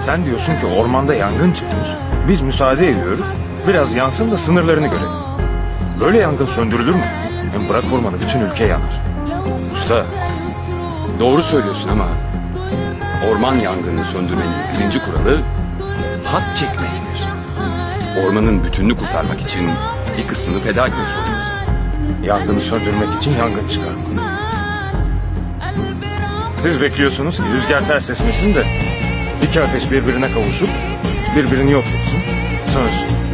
Sen diyorsun ki ormanda yangın çıkmış. Biz müsaade ediyoruz. Biraz yansın da sınırlarını görelim. Böyle yangın söndürülür mü? Hem bırak ormanı, bütün ülke yanar. Usta, doğru söylüyorsun ama orman yangını söndürmenin birinci kuralı hat çekmektir. Ormanın bütününü kurtarmak için bir kısmını feda etmek zorundasın. Yangını söndürmek için yangın çıkarmak. Siz bekliyorsunuz ki rüzgar ters esmesin de iki ateş birbirine kavuşup birbirini yok etsin, sönsün.